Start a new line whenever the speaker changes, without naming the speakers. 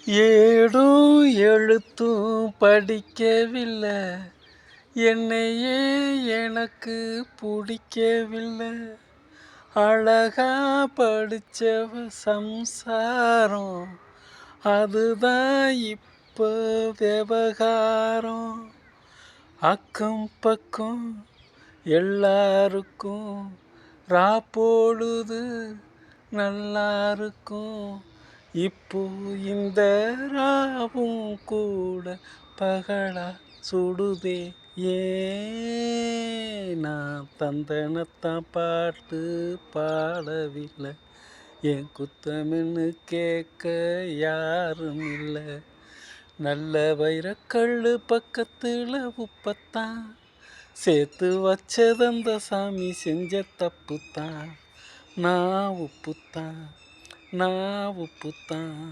ஏடும் எழுத்தும் படிக்கவில்லை, என்னையே எனக்கு பிடிக்கவில்லை. அழகா படிச்சவ சம்சாரம், அதுதான் இப்போ விவகாரம். அக்கம் பக்கம் எல்லாருக்கும் ராப்பொழுது நல்லா இருக்கும். இப்போ இந்த ராவும் கூட பகலா சுடுதே. ஏன் நான் தந்தனத்தான் பாட்டு பாடவில்லை, என் குத்தமின்னு கேட்க யாரும் இல்லை. நல்ல வைரக்கல்லு பக்கத்தில் உப்பத்தான் சேர்த்து வச்சதந்த சாமி செஞ்ச தப்புத்தான். நான் உப்புத்தான், நான் உப்புத்தான்.